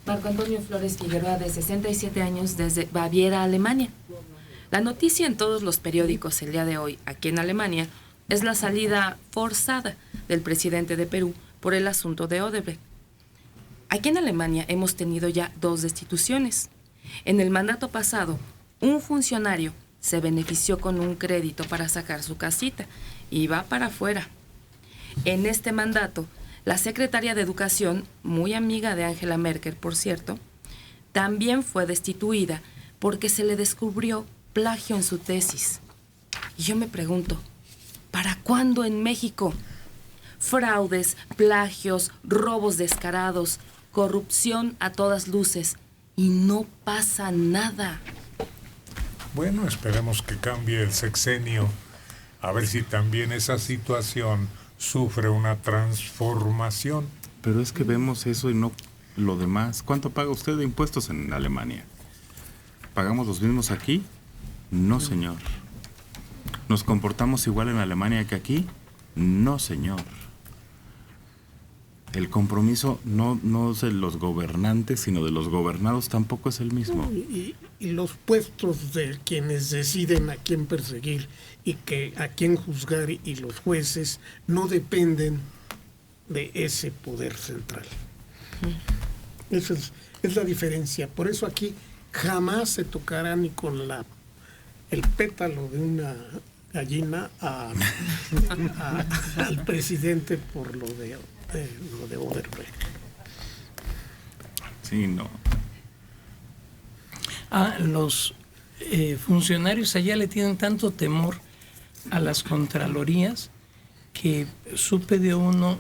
Marco Antonio Flores Figueroa, de 67 años, desde Baviera, Alemania. La noticia en todos los periódicos el día de hoy, aquí en Alemania, es la salida forzada del presidente de Perú por el asunto de Odebrecht. Aquí en Alemania hemos tenido ya 2 destituciones. En el mandato pasado, un funcionario se benefició con un crédito para sacar su casita y va para afuera. En este mandato, la secretaria de Educación, muy amiga de Angela Merkel, por cierto, también fue destituida porque se le descubrió plagio en su tesis. Y yo me pregunto, ¿para cuándo en México? Fraudes, plagios, robos descarados, corrupción a todas luces, y no pasa nada. Bueno, esperemos que cambie el sexenio, a ver si también esa situación sufre una transformación. Pero es que vemos eso y no lo demás. ¿Cuánto paga usted de impuestos en Alemania? ¿Pagamos los mismos aquí? No, señor. ¿Nos comportamos igual en Alemania que aquí? No, señor. El compromiso no es de los gobernantes, sino de los gobernados, tampoco es el mismo. Y los puestos de quienes deciden a quién perseguir y a quién juzgar, y los jueces no dependen de ese poder central. Esa es la diferencia. Por eso aquí jamás se tocará ni con el pétalo de una gallina al presidente por lo de Odebrecht. Sí, no. Los funcionarios allá le tienen tanto temor a las contralorías que supe de uno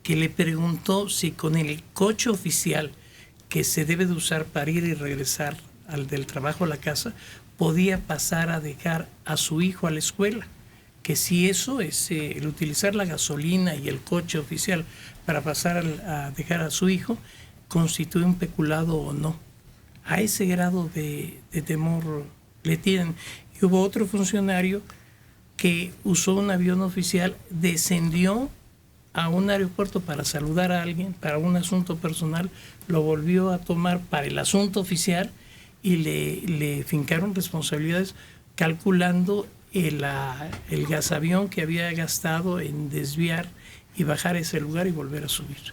que le preguntó si con el coche oficial que se debe de usar para ir y regresar del trabajo a la casa podía pasar a dejar a su hijo a la escuela, que si eso es el utilizar la gasolina y el coche oficial para pasar a dejar a su hijo constituye un peculado o no. A ese grado de temor le tienen. Y hubo otro funcionario que usó un avión oficial, descendió a un aeropuerto para saludar a alguien, para un asunto personal, lo volvió a tomar para el asunto oficial y le fincaron responsabilidades calculando el gasavión que había gastado en desviar y bajar a ese lugar y volver a subir.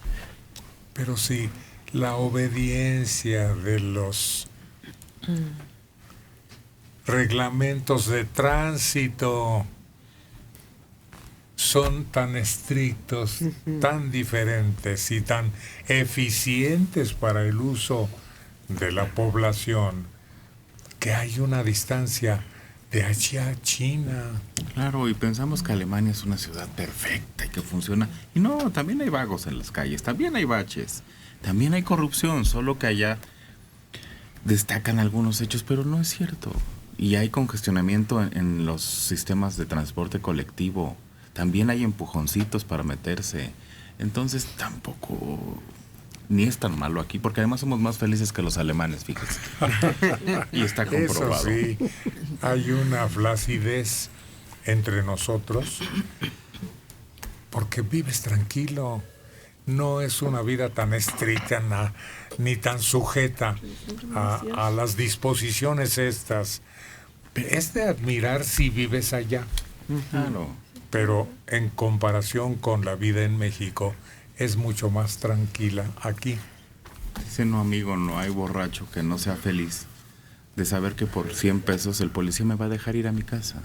Pero sí, la obediencia de los reglamentos de tránsito son tan estrictos, tan diferentes y tan eficientes para el uso de la población, que hay una distancia de allá a China. Claro, y pensamos que Alemania es una ciudad perfecta y que funciona. Y no, también hay vagos en las calles, también hay baches, también hay corrupción, solo que allá destacan algunos hechos, pero no es cierto. Y hay congestionamiento en los sistemas de transporte colectivo. También hay empujoncitos para meterse. Entonces tampoco ni es tan malo aquí, porque además somos más felices que los alemanes, fíjese. Y está comprobado. Eso sí, hay una flacidez entre nosotros porque vives tranquilo. No es una vida tan estricta ni tan sujeta a las disposiciones estas. Es de admirar si vives allá. Claro. Pero en comparación con la vida en México, es mucho más tranquila aquí. Dice, no, amigo, no hay borracho que no sea feliz de saber que por 100 pesos el policía me va a dejar ir a mi casa.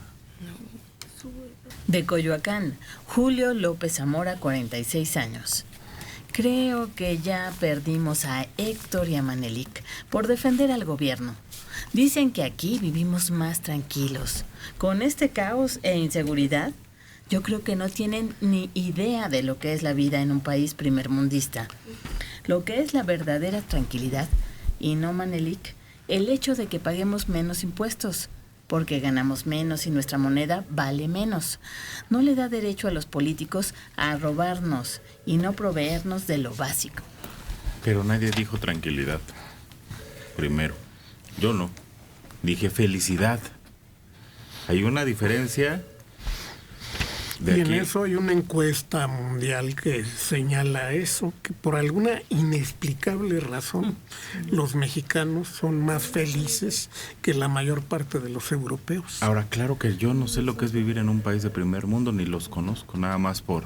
De Coyoacán, Julio López Zamora, 46 años. Creo que ya perdimos a Héctor y a Manelik por defender al gobierno. Dicen que aquí vivimos más tranquilos. Con este caos e inseguridad, yo creo que no tienen ni idea de lo que es la vida en un país primermundista. Lo que es la verdadera tranquilidad, y no, Manelik, el hecho de que paguemos menos impuestos, porque ganamos menos y nuestra moneda vale menos. No le da derecho a los políticos a robarnos y no proveernos de lo básico. Pero nadie dijo tranquilidad. Primero, yo no. Dije felicidad. Hay una diferencia De Y aquí, en eso hay una encuesta mundial que señala eso, que por alguna inexplicable razón los mexicanos son más felices que la mayor parte de los europeos. ahora, claro que yo no sé lo que es vivir en un país de primer mundo, ni los conozco, nada más por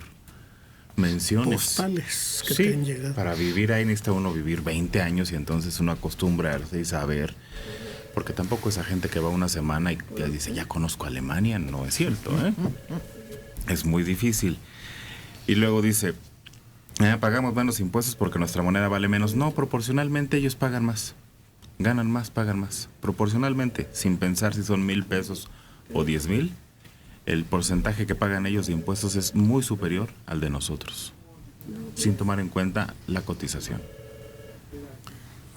menciones. Postales que Sí, te han llegado. para vivir ahí necesita uno vivir 20 años y entonces uno acostumbrarse y saber, porque tampoco esa gente que va una semana y ya dice, ya conozco Alemania, no es cierto, ¿eh? Es muy difícil. Y luego dice, pagamos menos impuestos porque nuestra moneda vale menos. No, proporcionalmente ellos pagan más. Ganan más, pagan más. Proporcionalmente, sin pensar si son 1,000 pesos o 10,000, el porcentaje que pagan ellos de impuestos es muy superior al de nosotros, sin tomar en cuenta la cotización.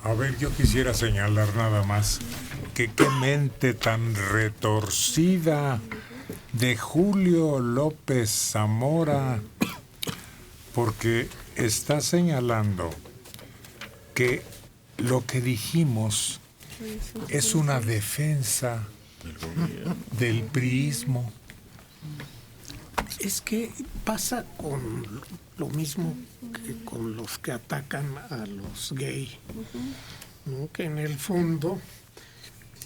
A ver, yo quisiera señalar nada más que qué mente tan retorcida de Julio López Zamora, porque está señalando que lo que dijimos es una defensa del priismo. Es que pasa con lo mismo que con los que atacan a los gays, ¿no? Que en el fondo,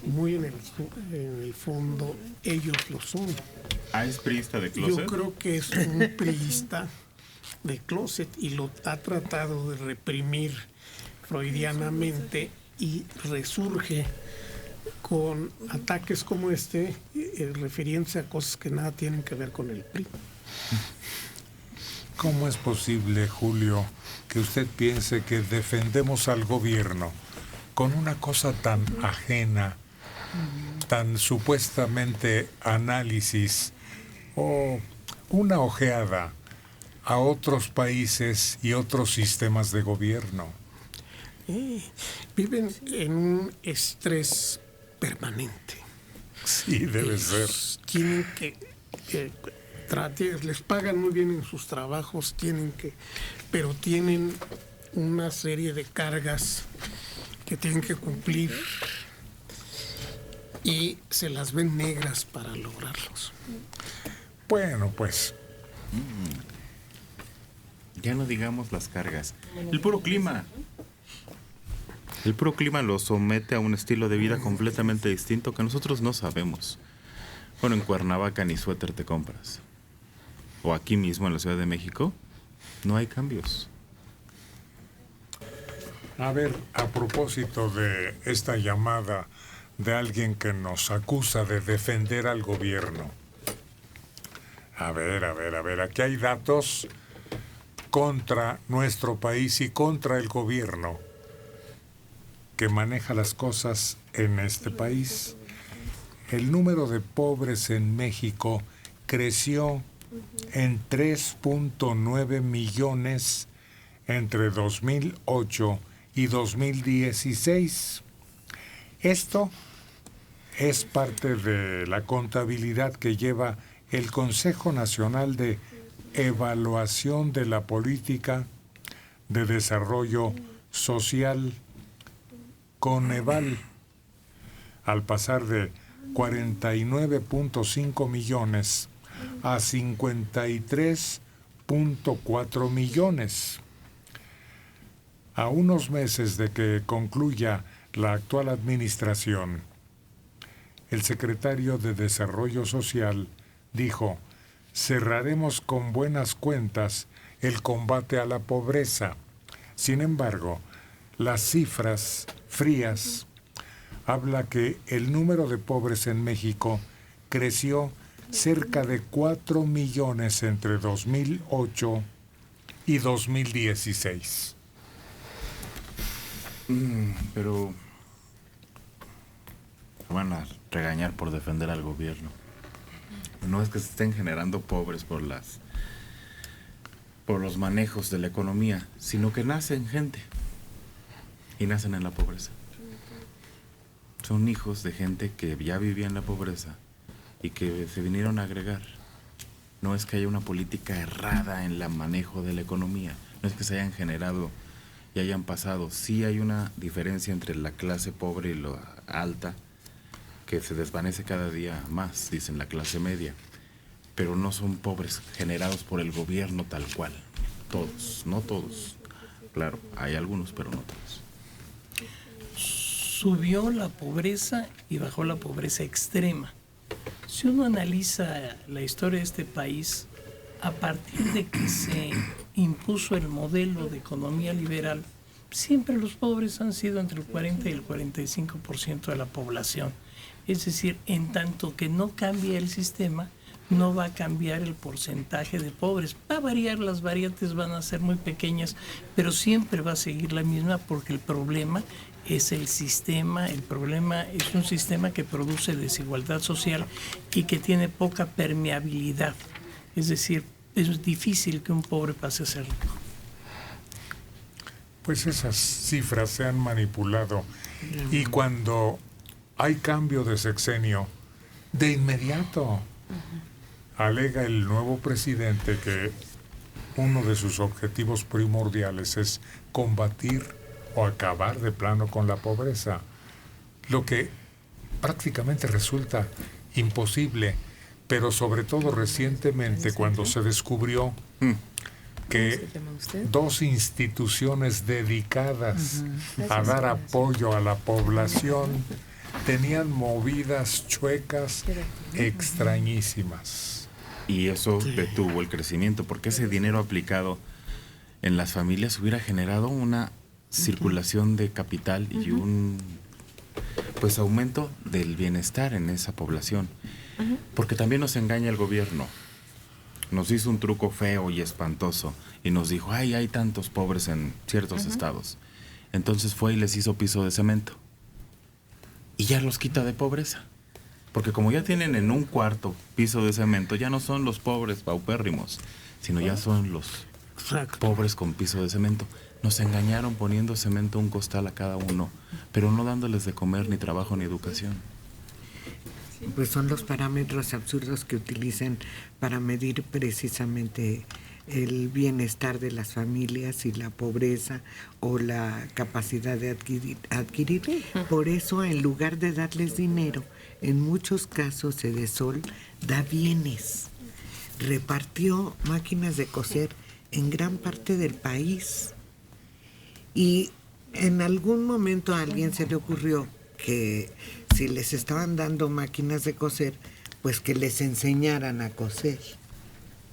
muy en el fondo, ellos lo son. ¿Es priista de Yo creo que es un priista de closet y lo ha tratado de reprimir freudianamente y resurge con ataques como este, refiriéndose a cosas que nada tienen que ver con el PRI. ¿Cómo es posible, Julio, que usted piense que defendemos al gobierno con una cosa tan ajena, tan supuestamente análisis o una ojeada a otros países y otros sistemas de gobierno? Viven en un estrés permanente. Sí, debe ser. Tienen que les pagan muy bien en sus trabajos, pero tienen una serie de cargas que tienen que cumplir y se las ven negras para lograrlos. Bueno, pues, Ya no digamos las cargas. El puro clima. El puro clima lo somete a un estilo de vida completamente distinto que nosotros no sabemos. Bueno, en Cuernavaca ni suéter te compras. O aquí mismo en la Ciudad de México, no hay cambios. a ver, a propósito de esta llamada de alguien que nos acusa de defender al gobierno. A ver, aquí hay datos contra nuestro país y contra el gobierno que maneja las cosas en este país. El número de pobres en México creció en 3.9 millones entre 2008 y 2016. Esto es parte de la contabilidad que lleva el Consejo Nacional de Evaluación de la Política de Desarrollo Social, Coneval, al pasar de 49.5 millones a 53.4 millones. A unos meses de que concluya la actual administración, el secretario de Desarrollo Social dijo: cerraremos con buenas cuentas el combate a la pobreza. Sin embargo, las cifras frías habla que el número de pobres en México creció cerca de 4 millones entre 2008 y 2016. Pero van a regañar por defender al gobierno. No es que se estén generando pobres por los manejos de la economía, sino que nacen gente y nacen en la pobreza. Son hijos de gente que ya vivía en la pobreza y que se vinieron a agregar. No es que haya una política errada en el manejo de la economía, no es que se hayan generado y hayan pasado. Sí hay una diferencia entre la clase pobre y la alta, que se desvanece cada día más, dicen la clase media. pero no son pobres generados por el gobierno tal cual. Todos, no todos. Claro, hay algunos, pero no todos. Subió la pobreza y bajó la pobreza extrema. Si uno analiza la historia de este país, a partir de que se impuso el modelo de economía liberal, siempre los pobres han sido entre el 40 y el 45% de la población. Es decir, en tanto que no cambie el sistema, no va a cambiar el porcentaje de pobres. Va a variar, las variantes van a ser muy pequeñas, pero siempre va a seguir la misma porque el problema es el sistema, el problema es un sistema que produce desigualdad social y que tiene poca permeabilidad. Es decir, es difícil que un pobre pase a ser rico. Pues esas cifras se han manipulado y cuando hay cambio de sexenio, de inmediato alega el nuevo presidente que uno de sus objetivos primordiales es combatir o acabar de plano con la pobreza, lo que prácticamente resulta imposible, pero sobre todo recientemente cuando se descubrió que dos instituciones dedicadas a dar apoyo a la población tenían movidas chuecas extrañísimas. Y eso detuvo el crecimiento, porque ese dinero aplicado en las familias hubiera generado una circulación de capital y un pues aumento del bienestar en esa población. Porque también nos engaña el gobierno. Nos hizo un truco feo y espantoso y nos dijo, ay, hay tantos pobres en ciertos estados. Entonces fue y les hizo piso de cemento. Y ya los quita de pobreza. Porque como ya tienen en un cuarto piso de cemento, ya no son los pobres paupérrimos, sino ya son los pobres con piso de cemento. Nos engañaron poniendo cemento un costal a cada uno, pero no dándoles de comer, ni trabajo, ni educación. Pues son los parámetros absurdos que utilizan para medir precisamente el bienestar de las familias y la pobreza o la capacidad de adquirir. Por eso, en lugar de darles dinero, en muchos casos Edesol da bienes. Repartió máquinas de coser en gran parte del país. Y en algún momento a alguien se le ocurrió que si les estaban dando máquinas de coser, pues que les enseñaran a coser.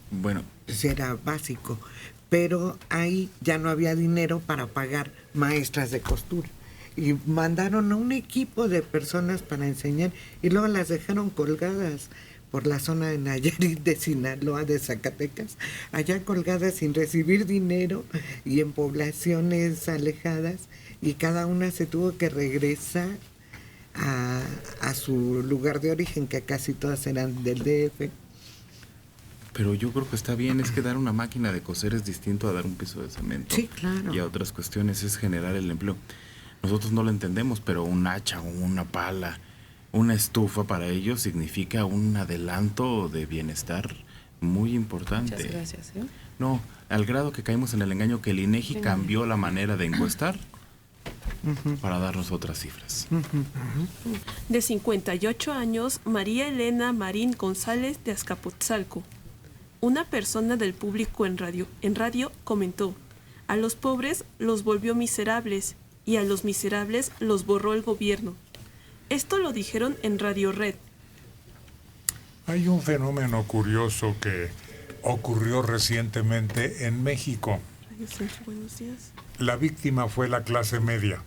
Bueno, Eso era básico. Pero ahí ya no había dinero para pagar maestras de costura. Y mandaron a un equipo de personas para enseñar y luego las dejaron colgadas por la zona de Nayarit, de Sinaloa, de Zacatecas, allá colgadas sin recibir dinero y en poblaciones alejadas, y cada una se tuvo que regresar a su lugar de origen, que casi todas eran del DF. pero yo creo que está bien, es que dar una máquina de coser es distinto a dar un piso de cemento. Sí, claro. Y a otras cuestiones es generar el empleo. Nosotros no lo entendemos, pero un hacha, una pala, una estufa para ellos significa un adelanto de bienestar muy importante. Muchas gracias. No, al grado que caímos en el engaño que el INEGI cambió la manera de encuestar para darnos otras cifras. De 58 años, María Elena Marín González de Azcapotzalco. Una persona del público en radio comentó: a los pobres los volvió miserables y a los miserables los borró el gobierno. Esto lo dijeron en Radio Red. Hay un fenómeno curioso que ocurrió recientemente en México. Radio Centro, buenos días. La víctima fue la clase media,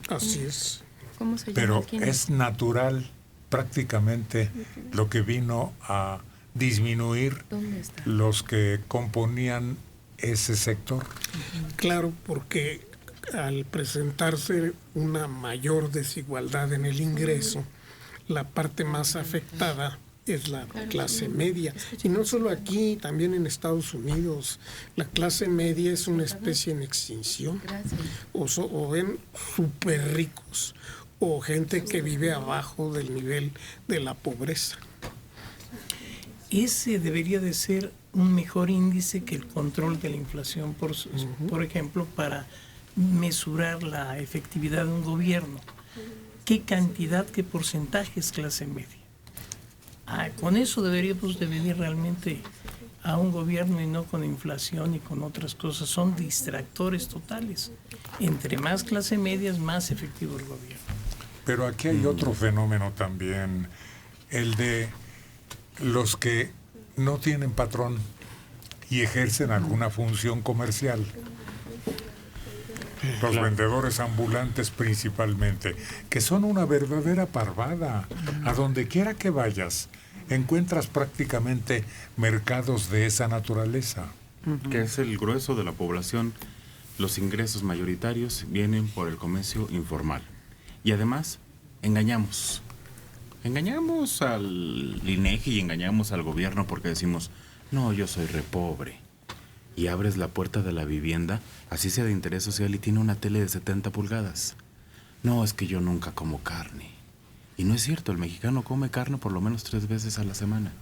Así es. ¿Cómo se llama? pero ¿Quién es natural prácticamente lo que vino a disminuir ¿Dónde está? los que componían ese sector. Claro, porque al presentarse una mayor desigualdad en el ingreso, la parte más afectada es la clase media. Y no solo aquí, también en Estados Unidos, la clase media es una especie en extinción. Gracias. O en súper ricos, o gente que vive abajo del nivel de la pobreza. Ese debería de ser un mejor índice que el control de la inflación, por ejemplo, para mesurar la efectividad de un gobierno. ¿Qué cantidad, qué porcentaje es clase media? Con eso deberíamos de venir realmente a un gobierno y no con inflación y con otras cosas. Son distractores totales. Entre más clase media es más efectivo el gobierno. Pero aquí hay otro fenómeno también, el de los que no tienen patrón y ejercen alguna función comercial. Los vendedores ambulantes principalmente, que son una verdadera parvada. A donde quiera que vayas, encuentras prácticamente mercados de esa naturaleza. Que es el grueso de la población. Los ingresos mayoritarios vienen por el comercio informal. Y además, engañamos. Engañamos al INEGI y engañamos al gobierno porque decimos, no, yo soy re pobre. Y abres la puerta de la vivienda, así sea de interés social, y tiene una tele de 70 pulgadas. No, es que yo nunca como carne. Y no es cierto, el mexicano come carne por lo menos 3 veces a la semana.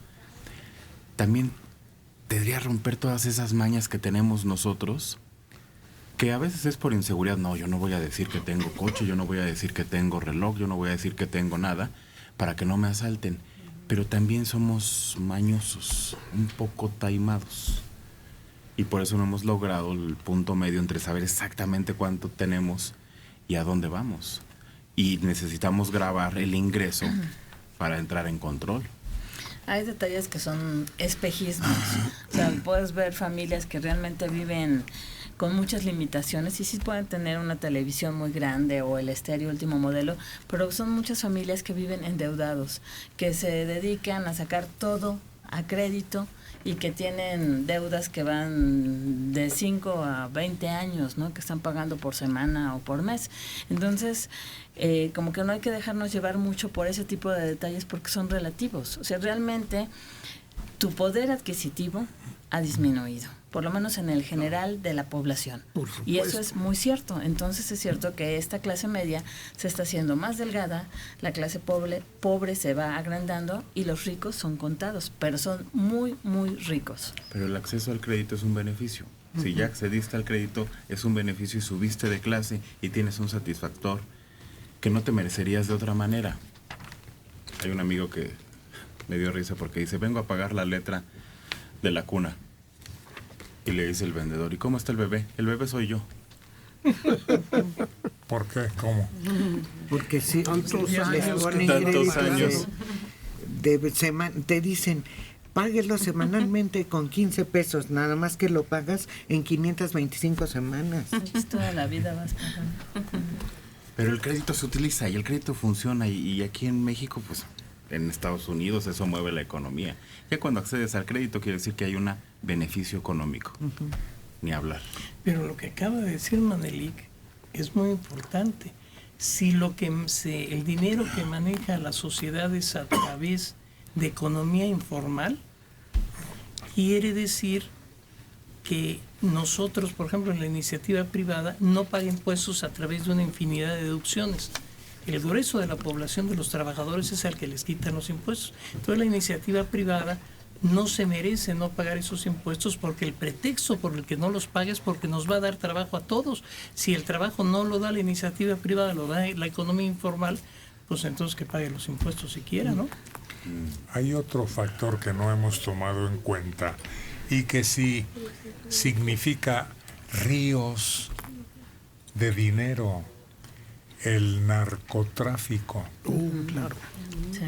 También debería romper todas esas mañas que tenemos nosotros, que a veces es por inseguridad. No, yo no voy a decir que tengo coche, yo no voy a decir que tengo reloj, yo no voy a decir que tengo nada, para que no me asalten. Pero también somos mañosos, un poco taimados. Y por eso no hemos logrado el punto medio entre saber exactamente cuánto tenemos y a dónde vamos. Y necesitamos grabar el ingreso para entrar en control. Hay detalles que son espejismos. O sea, puedes ver familias que realmente viven con muchas limitaciones y sí pueden tener una televisión muy grande o el estéreo último modelo, pero son muchas familias que viven endeudados, que se dedican a sacar todo a crédito y que tienen deudas que van de 5 a 20 años, ¿no? Que están pagando por semana o por mes. Entonces, como que no hay que dejarnos llevar mucho por ese tipo de detalles porque son relativos. O sea, realmente tu poder adquisitivo ha disminuido, por lo menos en el general de la población. Y eso es muy cierto. Entonces es cierto que esta clase media se está haciendo más delgada, la clase pobre se va agrandando y los ricos son contados, pero son muy, muy ricos. Pero el acceso al crédito es un beneficio. Si ya accediste al crédito, es un beneficio y subiste de clase y tienes un satisfactor que no te merecerías de otra manera. Hay un amigo que me dio risa porque dice, vengo a pagar la letra de la cuna. Y le dice el vendedor, ¿y cómo está el bebé? El bebé soy yo. ¿Por qué? ¿Cómo? Porque si Tantos años te dicen, páguelo semanalmente con 15 pesos, nada más que lo pagas en 525 semanas. Toda la vida vas pagando. Pero el crédito se utiliza y el crédito funciona y aquí en México, pues en Estados Unidos eso mueve la economía. Ya cuando accedes al crédito quiere decir que hay un beneficio económico. Ni hablar. Pero lo que acaba de decir Manelik es muy importante. Si el dinero que maneja la sociedad es a través de economía informal, quiere decir que nosotros, por ejemplo, en la iniciativa privada, no paga impuestos a través de una infinidad de deducciones. El grueso de la población de los trabajadores es al que les quitan los impuestos. Entonces la iniciativa privada no se merece no pagar esos impuestos porque el pretexto por el que no los paga es porque nos va a dar trabajo a todos. Si el trabajo no lo da la iniciativa privada, lo da la economía informal, pues entonces que pague los impuestos siquiera, ¿no? Hay otro factor que no hemos tomado en cuenta y que sí significa ríos de dinero, el narcotráfico. Claro. Sí.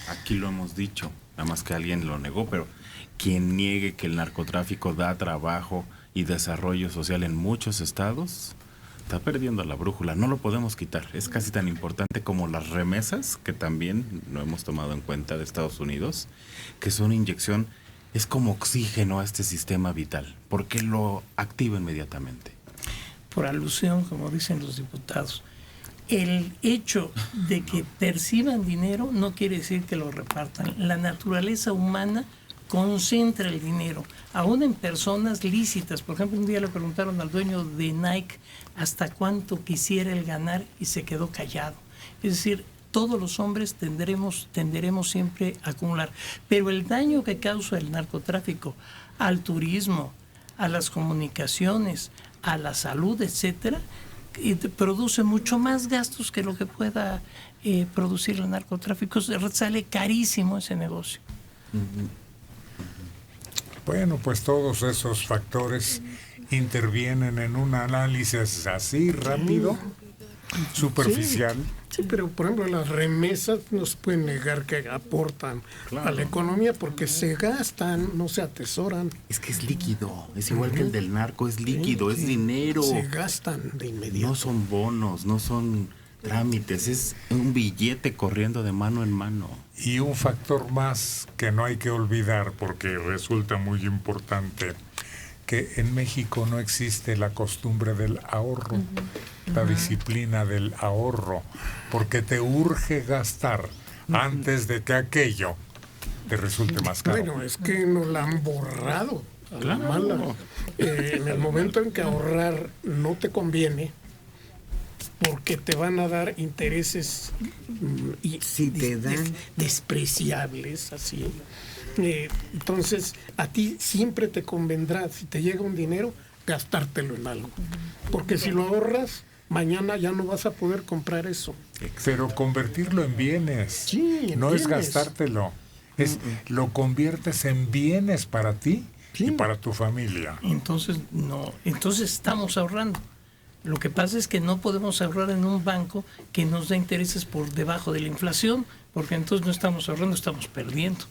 Aquí lo hemos dicho, nada más que alguien lo negó, pero quien niegue que el narcotráfico da trabajo y desarrollo social en muchos estados, está perdiendo la brújula. No lo podemos quitar. Es casi tan importante como las remesas, que también no hemos tomado en cuenta de Estados Unidos, que son inyección, es como oxígeno a este sistema vital, porque lo activa inmediatamente. Por alusión, como dicen los diputados. El hecho de que perciban dinero no quiere decir que lo repartan. La naturaleza humana concentra el dinero, aún en personas lícitas. Por ejemplo, un día le preguntaron al dueño de Nike hasta cuánto quisiera él ganar y se quedó callado. Es decir, todos los hombres tenderemos siempre a acumular. Pero el daño que causa el narcotráfico al turismo, a las comunicaciones, a la salud, etcétera, produce mucho más gastos que lo que pueda producir el narcotráfico. Sale carísimo ese negocio. Bueno, pues todos esos factores intervienen en un análisis así rápido, superficial. Sí, pero por ejemplo las remesas no se pueden negar que aportan a la economía porque se gastan, no se atesoran. Es que es líquido, es igual que el del narco, es líquido, es dinero. Se gastan de inmediato. No son bonos, no son trámites, es un billete corriendo de mano en mano. Y un factor más que no hay que olvidar porque resulta muy importante, que en México no existe la costumbre del ahorro, la disciplina del ahorro, porque te urge gastar antes de que aquello te resulte más caro. Bueno, es que nos la han borrado a la mala. En el momento en que ahorrar no te conviene, porque te van a dar intereses Si te dan. despreciables, así. Entonces, a ti siempre te convendrá, si te llega un dinero, gastártelo en algo. Porque si lo ahorras, mañana ya no vas a poder comprar eso. Pero convertirlo en bienes, Sí, en no es bienes. gastártelo, lo conviertes en bienes para ti y para tu familia. Entonces, no, entonces estamos ahorrando. Lo que pasa es que no podemos ahorrar en un banco que nos da intereses por debajo de la inflación, porque entonces no estamos ahorrando, estamos perdiendo.